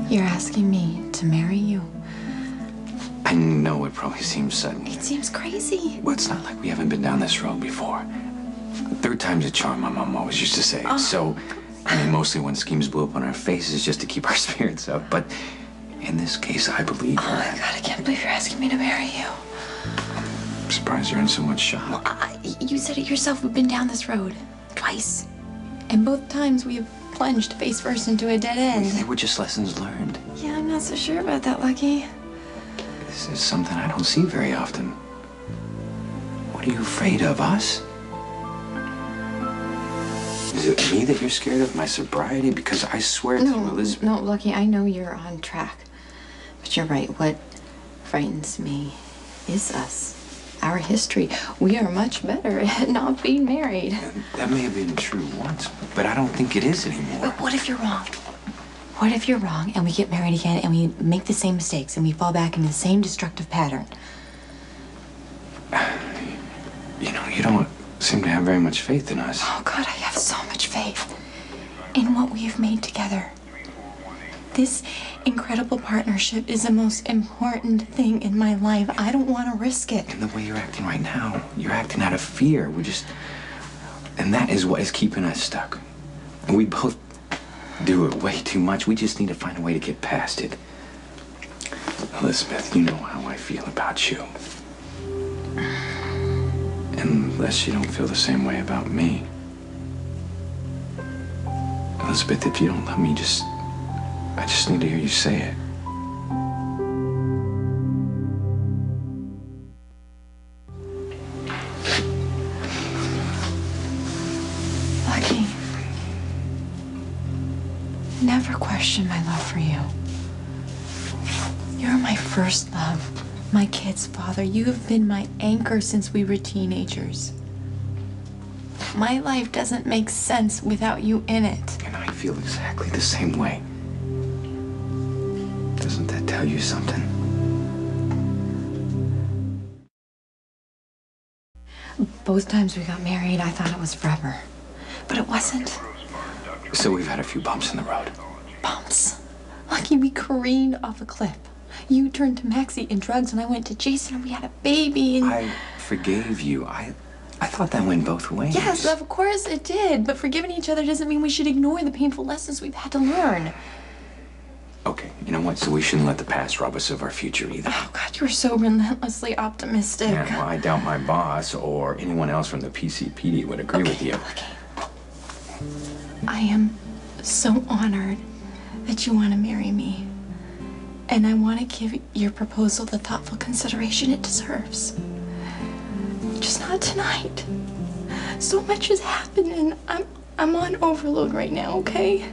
You're asking me to marry you? I know it probably seems sudden. It seems crazy. Well, it's not like we haven't been down this road before. Third time's a charm, my mom always used to say. So, I mean, mostly when schemes blow up on our faces just to keep our spirits up. But in this case, I believe her. Oh my God, I can't believe you're asking me to marry you. I'm surprised you're in so much shock. Well, you said it yourself. We've been down this road twice. And both times we have plunged face first into a dead end. They were just lessons learned. Yeah, I'm not so sure about that, Lucky. This is something I don't see very often. What are you afraid of, us? Is it me that you're scared of? My sobriety? Because I swear to Elizabeth. No, Lucky, I know you're on track. But you're right. What frightens me is us. Our history. We are much better at not being married. And that may have been true once, but I don't think it is anymore. But what if you're wrong? What if you're wrong and we get married again and we make the same mistakes and we fall back into the same destructive pattern? You know, you don't seem to have very much faith in us. Oh, God, I have so much faith in what we've made together. This incredible partnership is the most important thing in my life. I don't want to risk it. And the way you're acting right now, you're acting out of fear. And that is what is keeping us stuck. And we both do it way too much. We just need to find a way to get past it. Elizabeth, you know how I feel about you. Unless you don't feel the same way about me. Elizabeth, if you don't love me, I just need to hear you say it. Lucky. Never question my love for you. You're my first love, my kid's father. You have been my anchor since we were teenagers. My life doesn't make sense without you in it. And I feel exactly the same way. Doesn't that tell you something? Both times we got married, I thought it was forever. But it wasn't. So we've had a few bumps in the road. Bumps? Lucky, we careened off a cliff. You turned to Maxie and drugs, and I went to Jason, and we had a baby, and... I forgave you. I thought that went both ways. Yes, of course it did. But forgiving each other doesn't mean we should ignore the painful lessons we've had to learn. Okay, you know what? So we shouldn't let the past rob us of our future either. Oh, God, you're so relentlessly optimistic. Yeah, well, I doubt my boss or anyone else from the PCPD would agree with you. Okay. I am so honored that you want to marry me. And I want to give your proposal the thoughtful consideration it deserves. Just not tonight. So much has happened and I'm on overload right now, okay?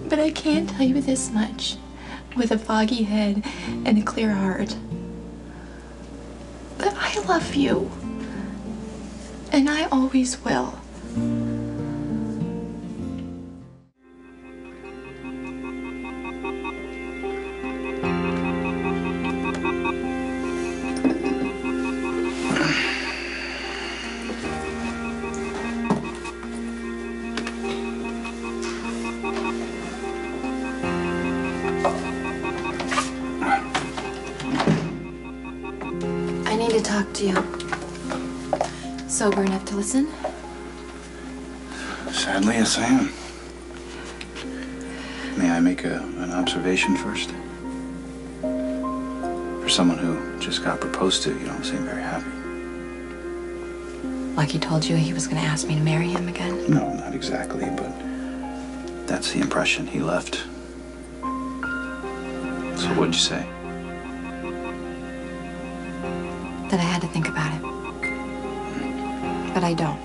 But I can tell you this much, with a foggy head and a clear heart, that I love you. And I always will. I need to talk to you. Sober enough to listen? Sadly, yes, I am. May I make an observation first? For someone who just got proposed to, you don't seem very happy. Like he told you he was going to ask me to marry him again? No, not exactly, but that's the impression he left. So what'd you say? That I had to think about it. But I don't.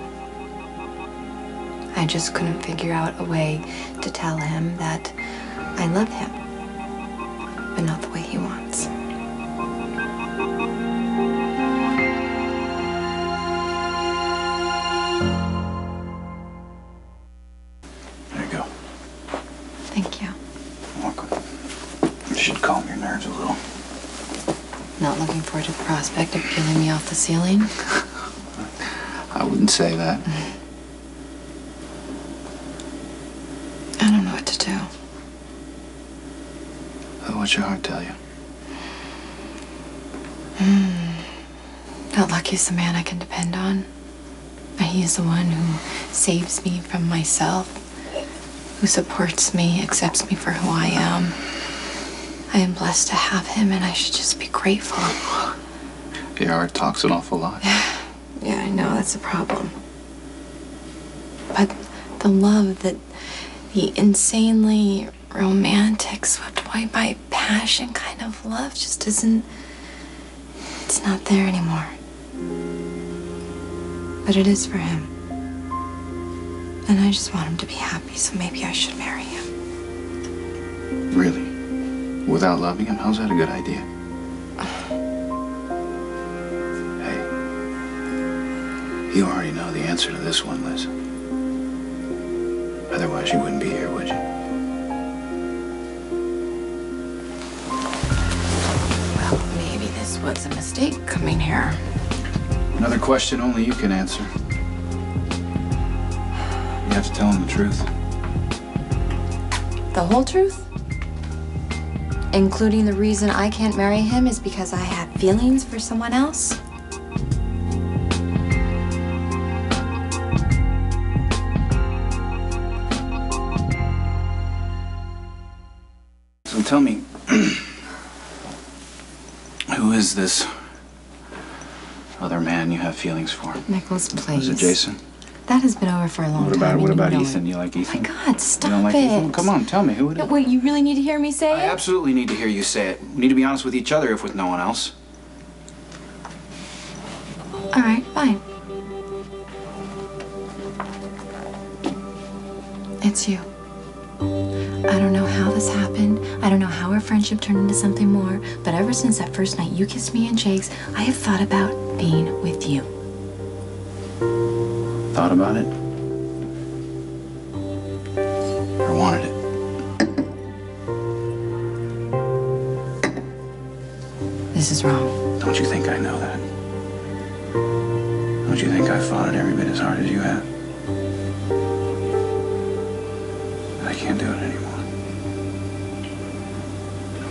I just couldn't figure out a way to tell him that I love him, but not the way he wants. There you go. Thank you. You're welcome. You should calm your nerves a little. Not looking forward to the prospect of peeling me off the ceiling? I wouldn't say that. I don't know what to do. What's your heart tell you? That Lucky's the man I can depend on. He is the one who saves me from myself, who supports me, accepts me for who I am. I am blessed to have him, and I should just be grateful. Your heart talks an awful lot. Yeah, I know, that's a problem. But the love that the insanely romantic, swept away by passion kind of love just isn't, it's not there anymore. But it is for him. And I just want him to be happy, so maybe I should marry him. Really? Without loving him? How's that a good idea? Hey, you already know the answer to this one, Liz. Otherwise you wouldn't be here, would you? Well, maybe this was a mistake coming here. Another question only you can answer. You have to tell him the truth. The whole truth? Including the reason I can't marry him is because I have feelings for someone else? So tell me, who is this other man you have feelings for? Nikolas, please. Is it Jason? That has been over for a long time. What about you know Ethan? it. You like Ethan? Oh my God, stop You don't like it. Ethan? Well, come on, tell me who it is. Wait, you really need to hear me say I it? absolutely need to hear you say it. We need to be honest with each other, if with no one else. All right, fine. It's you. I don't know how this happened. I don't know how our friendship turned into something more, but ever since that first night you kissed me and Jakes, I have thought about being with you. Thought about it? Or wanted it? This is wrong. Don't you think I know that? Don't you think I fought it every bit as hard as you have? I can't do it anymore.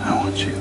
I want you.